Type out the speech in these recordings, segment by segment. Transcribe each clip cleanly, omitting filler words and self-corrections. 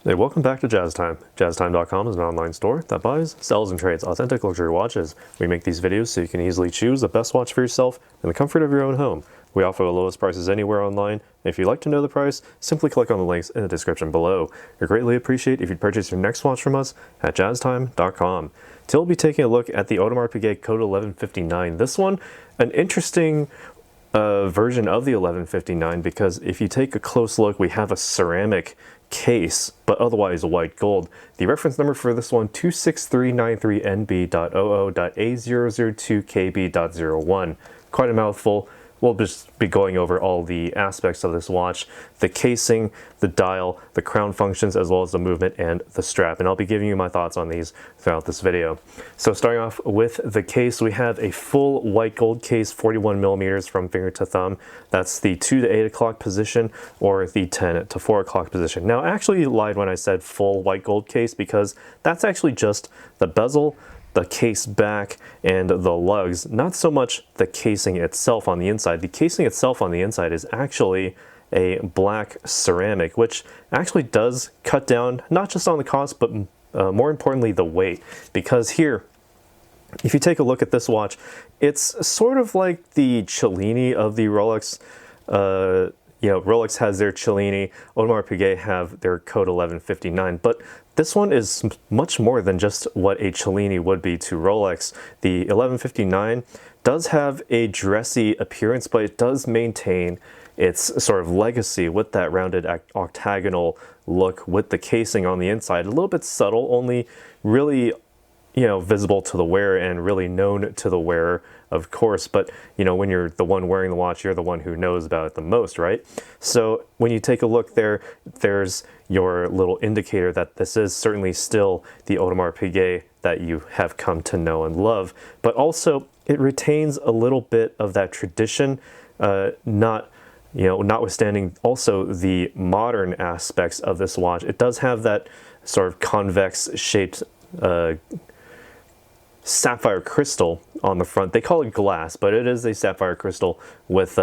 Hey, welcome back to Jazz Time. JazzTime.com is an online store that buys, sells, and trades authentic luxury watches. We make these videos so you can easily choose the best watch for yourself in the comfort of your own home. We offer the lowest prices anywhere online, and if you'd like to know the price, simply click on the links in the description below. We'd greatly appreciate if you'd purchase your next watch from us at JazzTime.com. Today we'll be taking a look at the Audemars Piguet Code 1159. This one, an interesting version of the 1159, because if you take a close look, we have a ceramic case, but otherwise white gold. The reference number for this one, 26393NB.OO.A002KB.01. Quite a mouthful. We'll just be going over all the aspects of this watch, the casing, the dial, the crown functions, as well as the movement and the strap. And I'll be giving you my thoughts on these throughout this video. So starting off with the case, we have a full white gold case, 41 millimeters from finger to thumb. That's the 2 to 8 o'clock position or the 10 to 4 o'clock position. Now, I actually lied when I said full white gold case, because that's actually just the bezel, the case back, and the lugs, not so much the casing itself on the inside. The casing itself on the inside is actually a black ceramic, which actually does cut down not just on the cost, but more importantly the weight. Because here, if you take a look at this watch, it's sort of like the Cellini of the Rolex. Rolex has their Cellini, Audemars Piguet have their Code 1159, but this one is much more than just what a Cellini would be to Rolex. The 1159 does have a dressy appearance, but it does maintain its sort of legacy with that rounded octagonal look with the casing on the inside. A little bit subtle, only really visible to the wearer and really known to the wearer, of course, but when you're the one wearing the watch, you're the one who knows about it the most, right? So when you take a look there, there's your little indicator that this is certainly still the Audemars Piguet that you have come to know and love, but also it retains a little bit of that tradition, notwithstanding also the modern aspects of this watch. It does have that sort of convex shaped sapphire crystal on the front. They call it glass, but it is a sapphire crystal with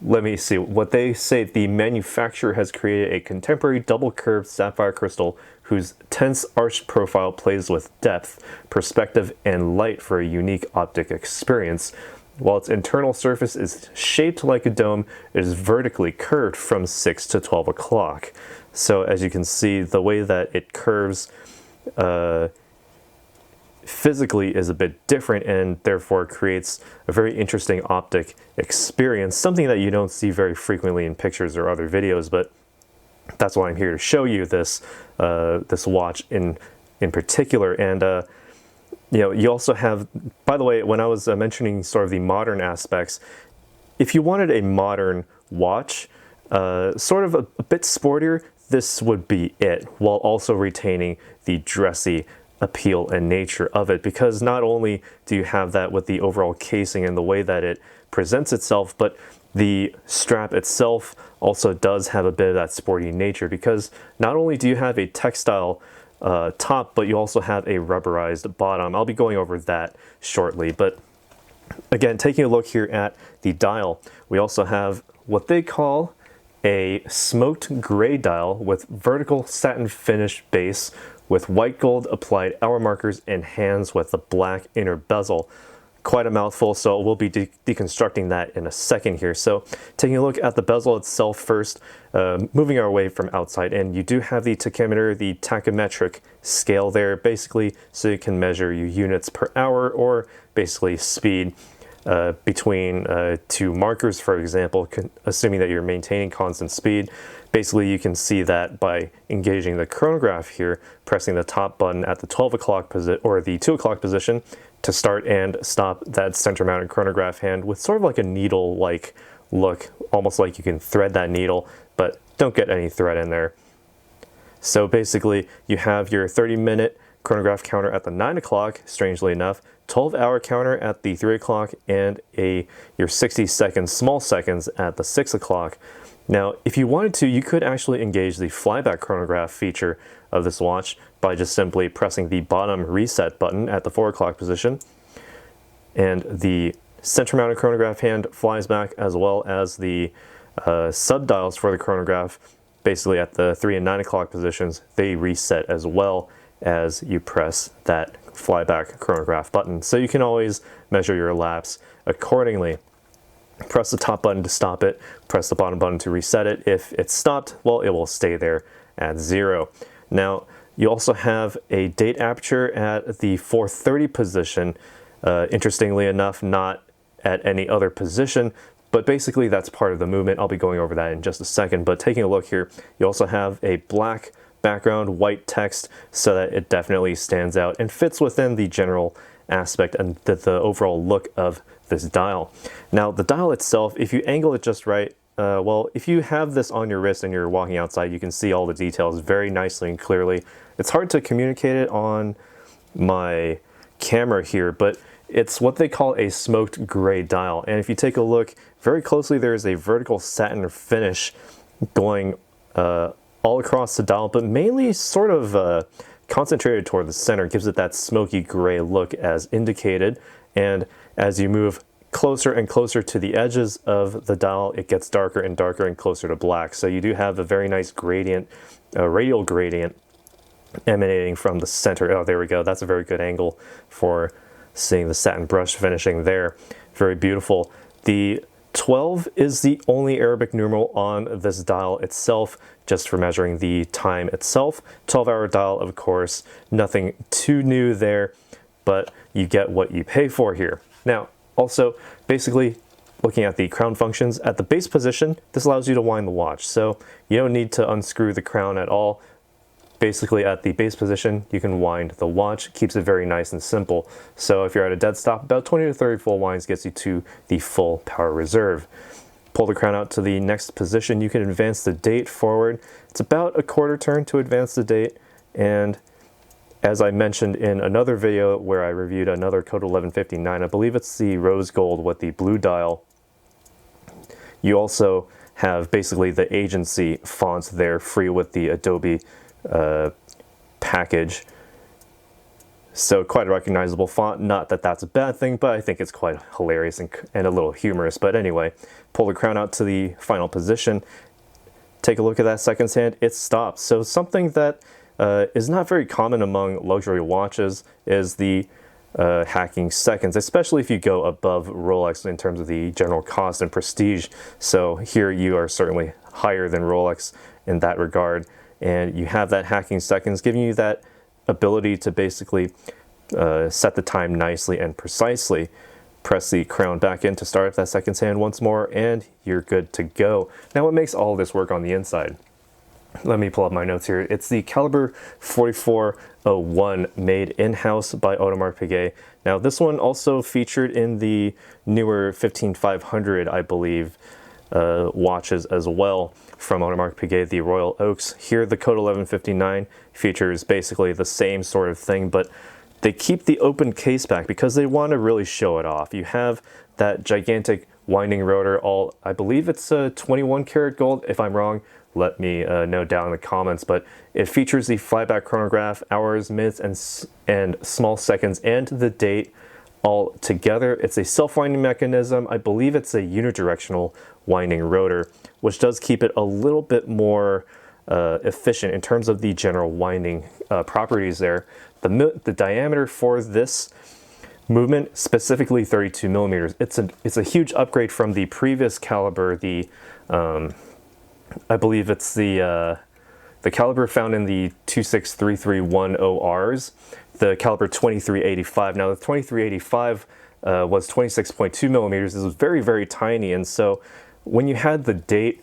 let me see what they say. The manufacturer has created a contemporary double curved sapphire crystal whose tense arched profile plays with depth, perspective, and light for a unique optic experience. While its internal surface is shaped like a dome, it is vertically curved from 6 to 12 o'clock. So as you can see, the way that it curves physically is a bit different, and therefore creates a very interesting optic experience, something that you don't see very frequently in pictures or other videos, but that's why I'm here to show you this this watch in particular. And you also have, by the way, when I was mentioning sort of the modern aspects, if you wanted a modern watch, sort of a bit sportier, this would be it, while also retaining the dressy appeal and nature of it, because not only do you have that with the overall casing and the way that it presents itself, but the strap itself also does have a bit of that sporty nature, because not only do you have a textile top, but you also have a rubberized bottom. I'll be going over that shortly, but again, taking a look here at the dial, we also have what they call a smoked gray dial with vertical satin finish base with white gold applied hour markers and hands with a black inner bezel. Quite a mouthful, so we'll be deconstructing that in a second here. So taking a look at the bezel itself first, moving our way from outside in, you do have the tachometer, the tachymetric scale there, basically so you can measure your units per hour, or basically speed between two markers, for example, assuming that you're maintaining constant speed. Basically, you can see that by engaging the chronograph here, pressing the top button at the 12 o'clock position or the 2 o'clock position to start and stop that center-mounted chronograph hand with sort of like a needle-like look, almost like you can thread that needle, but don't get any thread in there. So basically, you have your 30-minute chronograph counter at the 9 o'clock, strangely enough, 12-hour counter at the 3 o'clock, and your 60-second small seconds at the 6 o'clock. Now, if you wanted to, you could actually engage the flyback chronograph feature of this watch by just simply pressing the bottom reset button at the 4 o'clock position, and the center-mounted chronograph hand flies back, as well as the sub-dials for the chronograph basically at the 3 and 9 o'clock positions, they reset as well as you press that flyback chronograph button. So you can always measure your laps accordingly. Press the top button to stop it, press the bottom button to reset it. If it's stopped, well, it will stay there at 0. Now, you also have a date aperture at the 4:30 position. Interestingly enough, not at any other position, but basically that's part of the movement. I'll be going over that in just a second, but taking a look here, you also have a black background, white text, so that it definitely stands out and fits within the general aspect and the overall look of this dial. Now, the dial itself, if you angle it just right, well, if you have this on your wrist and you're walking outside, you can see all the details very nicely and clearly. It's hard to communicate it on my camera here, but it's what they call a smoked gray dial. And if you take a look very closely, there's a vertical satin finish going all across the dial, but mainly sort of concentrated toward the center. It gives it that smoky gray look as indicated. And as you move closer and closer to the edges of the dial, it gets darker and darker and closer to black. So you do have a very nice gradient, radial gradient emanating from the center. Oh, there we go. That's a very good angle for seeing the satin brush finishing there. Very beautiful. The 12 is the only Arabic numeral on this dial itself, just for measuring the time itself. 12-hour dial, of course, nothing too new there, but you get what you pay for here. Now, also, basically, looking at the crown functions, at the base position, this allows you to wind the watch. So you don't need to unscrew the crown at all. Basically, at the base position, you can wind the watch. Keeps it very nice and simple. So if you're at a dead stop, about 20 to 30 full winds gets you to the full power reserve. Pull the crown out to the next position. You can advance the date forward. It's about a quarter turn to advance the date. And as I mentioned in another video where I reviewed another Code 1159, I believe it's the rose gold with the blue dial, you also have basically the agency fonts there free with the Adobe package. So quite a recognizable font. Not that that's a bad thing, but I think it's quite hilarious and a little humorous. But anyway, pull the crown out to the final position. Take a look at that seconds hand. It stops. So something that is not very common among luxury watches is the hacking seconds, especially if you go above Rolex in terms of the general cost and prestige. So here you are certainly higher than Rolex in that regard. And you have that hacking seconds giving you that ability to basically set the time nicely and precisely. Press the crown back in to start up that seconds hand once more, and you're good to go. Now, what makes all this work on the inside? Let me pull up my notes here. It's the caliber 4401 made in-house by Audemars Piguet. Now, this one also featured in the newer 15500, I believe, watches as well from Audemars Piguet, the Royal Oaks. Here, the Code 1159 features basically the same sort of thing, but they keep the open case back because they want to really show it off. You have that gigantic winding rotor, I believe it's a 21 karat gold. If I'm wrong, let me know down in the comments, but it features the flyback chronograph, hours, minutes, and small seconds, and the date all together. It's a self-winding mechanism. I believe it's a unidirectional winding rotor, which does keep it a little bit more efficient in terms of the general winding properties there. The diameter for this movement, specifically 32 millimeters. It's a huge upgrade from the previous caliber, the I believe it's the caliber found in the 26393NB.OO.A002KB.01s, the caliber 2385. Now the 2385 was 26.2 millimeters. This was very, very tiny, and so when you had the date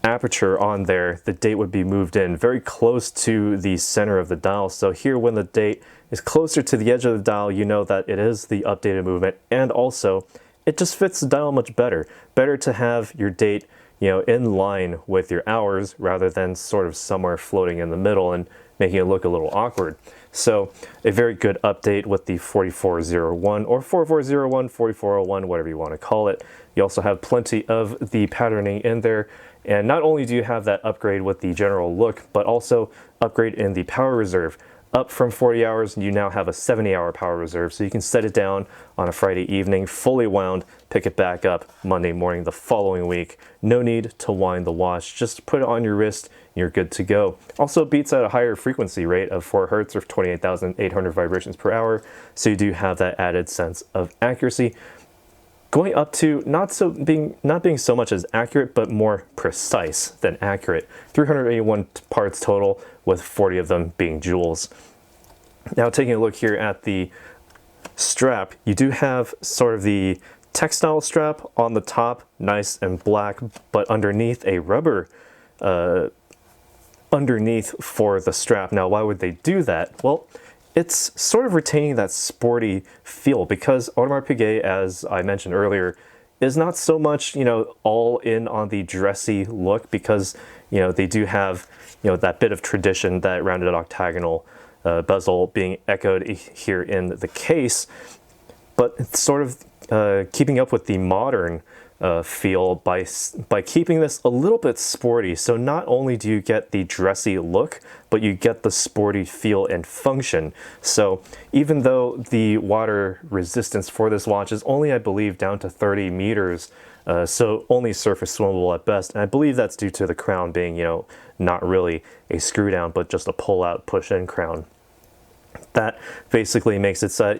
aperture on there, the date would be moved in very close to the center of the dial. So here, when the date is closer to the edge of the dial, you know that it is the updated movement, and also it just fits the dial much better. Better to have your date, you know, in line with your hours rather than sort of somewhere floating in the middle and making it look a little awkward. So a very good update with the 4401 or 4401, 4401, whatever you want to call it. You also have plenty of the patterning in there. And not only do you have that upgrade with the general look, but also upgrade in the power reserve. up from 40 hours, you now have a 70-hour power reserve. So you can set it down on a Friday evening, fully wound, pick it back up Monday morning the following week. No need to wind the watch. Just put it on your wrist, you're good to go. Also beats at a higher frequency rate of 4 Hertz or 28,800 vibrations per hour. So you do have that added sense of accuracy. Going up to not being so much as accurate, but more precise than accurate. 381 parts total, with 40 of them being jewels. Now taking a look here at the strap, you do have sort of the textile strap on the top, nice and black, but underneath a rubber underneath for the strap. Now why would they do that? Well, it's sort of retaining that sporty feel because Audemars Piguet, as I mentioned earlier, is not so much, all in on the dressy look because, they do have, that bit of tradition, that rounded octagonal bezel being echoed here in the case, but it's sort of keeping up with the modern feel by keeping this a little bit sporty. So not only do you get the dressy look, but you get the sporty feel and function. So even though the water resistance for this watch is only, I believe, down to 30 meters, so only surface swimmable at best, and I believe that's due to the crown being, not really a screw down, but just a pull out, push in crown. That basically makes it so,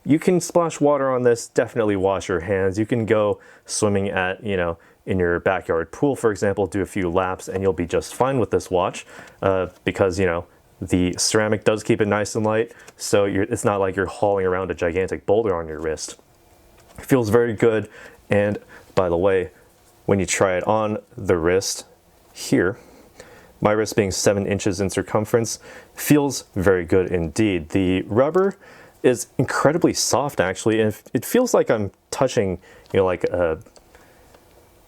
you can splash water on this, definitely wash your hands. You can go swimming at, in your backyard pool, for example, do a few laps and you'll be just fine with this watch because, the ceramic does keep it nice and light. So it's not like you're hauling around a gigantic boulder on your wrist. It feels very good. And by the way, when you try it on the wrist here, my wrist being 7 inches in circumference, feels very good indeed. The rubber is incredibly soft actually, and it feels like I'm touching, like a,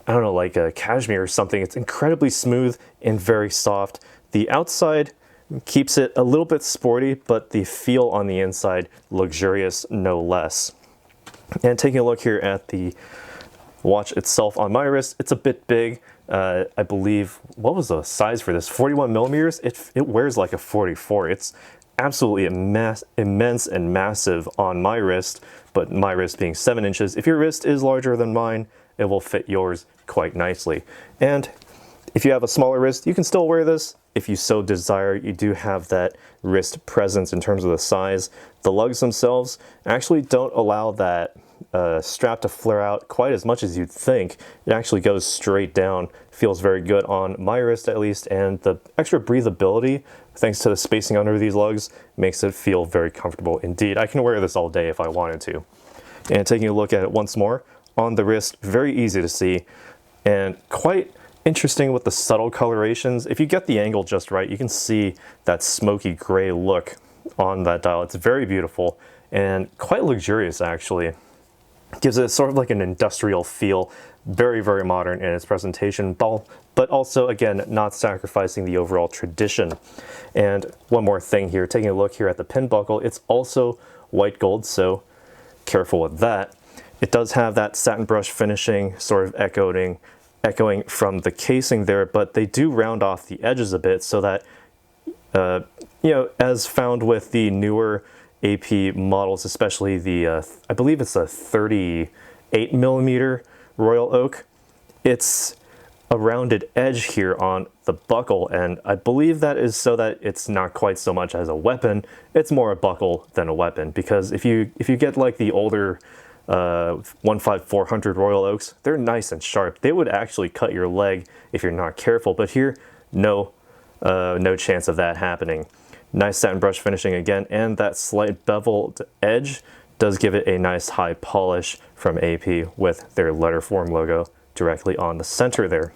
I don't know, like a cashmere or something. It's incredibly smooth and very soft. The outside keeps it a little bit sporty, but the feel on the inside, luxurious no less. And taking a look here at the watch itself on my wrist, it's a bit big. I believe, what was the size for this? 41 millimeters? It wears like a 44. It's absolutely immense and massive on my wrist, but my wrist being 7 inches. If your wrist is larger than mine, it will fit yours quite nicely. And if you have a smaller wrist, you can still wear this. If you so desire, you do have that wrist presence in terms of the size. The lugs themselves actually don't allow that strap to flare out quite as much as you'd think. It actually goes straight down. Feels very good on my wrist at least, and the extra breathability thanks to the spacing under these lugs makes it feel very comfortable indeed. I can wear this all day if I wanted to. And taking a look at it once more, on the wrist, very easy to see and quite interesting with the subtle colorations. If you get the angle just right, you can see that smoky gray look on that dial. It's very beautiful and quite luxurious actually. Gives it sort of like an industrial feel, very, very modern in its presentation, but also, again, not sacrificing the overall tradition. And one more thing here, taking a look here at the pin buckle, it's also white gold, so careful with that. It does have that satin brush finishing, sort of echoing from the casing there, but they do round off the edges a bit so that, as found with the newer AP models, especially the, I believe it's a 38 millimeter Royal Oak. It's a rounded edge here on the buckle, and I believe that is so that it's not quite so much as a weapon, it's more a buckle than a weapon, because if you get like the older 15400 Royal Oaks, they're nice and sharp. They would actually cut your leg if you're not careful, but here, no chance of that happening. Nice satin brush finishing again, and that slight beveled edge does give it a nice high polish from AP with their letterform logo directly on the center there.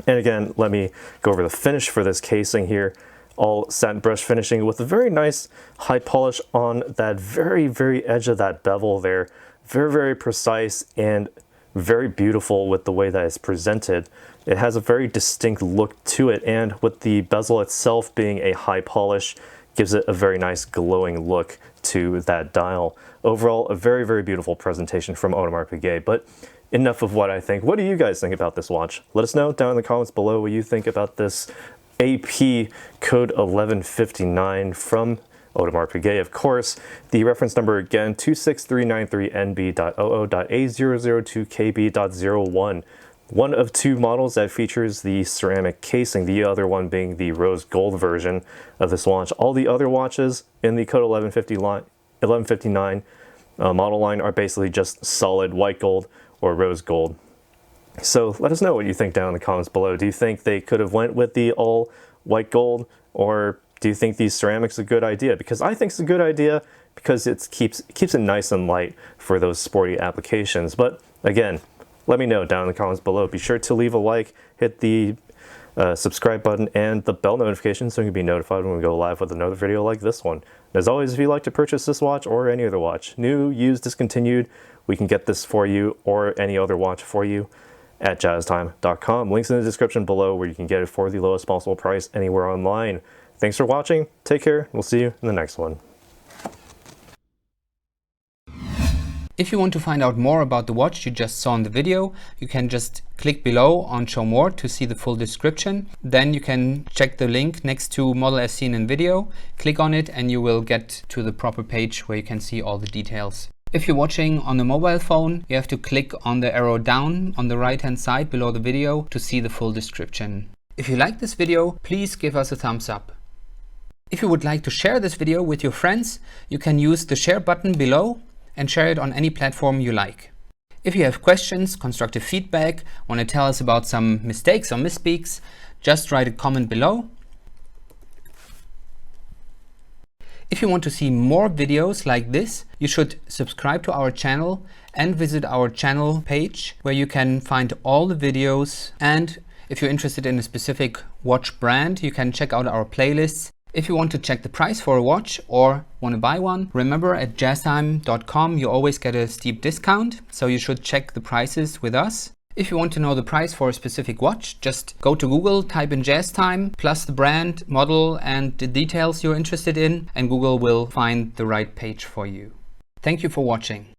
And again, let me go over the finish for this casing here. All satin brush finishing with a very nice high polish on that very, very edge of that bevel there. Very, very precise and very beautiful with the way that it's presented. It has a very distinct look to it, and with the bezel itself being a high polish, gives it a very nice glowing look to that dial. Overall, a very, very beautiful presentation from Audemars Piguet, but enough of what I think. What do you guys think about this watch? Let us know down in the comments below what you think about this AP code 1159 from Audemars Piguet, of course. The reference number again, 26393NB.OO.A002KB.01. One of two models that features the ceramic casing, the other one being the rose gold version of this watch. All the other watches in the code 1159 model line are basically just solid white gold or rose gold. So let us know what you think down in the comments below. Do you think they could have went with the all white gold, or do you think these ceramics are a good idea? Because I think it's a good idea because it keeps it nice and light for those sporty applications. But again, let me know down in the comments below. Be sure to leave a like, hit the subscribe button and the bell notification so you can be notified when we go live with another video like this one. As always, if you'd like to purchase this watch or any other watch, new, used, discontinued, we can get this for you or any other watch for you at jazztime.com. Links in the description below where you can get it for the lowest possible price anywhere online. Thanks for watching. Take care. We'll see you in the next one. If you want to find out more about the watch you just saw in the video, you can just click below on Show More to see the full description. Then you can check the link next to model as seen in video, click on it and you will get to the proper page where you can see all the details. If you're watching on a mobile phone, you have to click on the arrow down on the right hand side below the video to see the full description. If you like this video, please give us a thumbs up. If you would like to share this video with your friends, you can use the share button below and share it on any platform you like. If you have questions, constructive feedback, want to tell us about some mistakes or misspeaks, just write a comment below. If you want to see more videos like this, you should subscribe to our channel and visit our channel page where you can find all the videos. And if you're interested in a specific watch brand, you can check out our playlists. If you want to check the price for a watch or want to buy one, remember at jazztime.com you always get a steep discount, so you should check the prices with us. If you want to know the price for a specific watch, just go to Google, type in JazzTime, plus the brand, model and the details you're interested in, and Google will find the right page for you. Thank you for watching.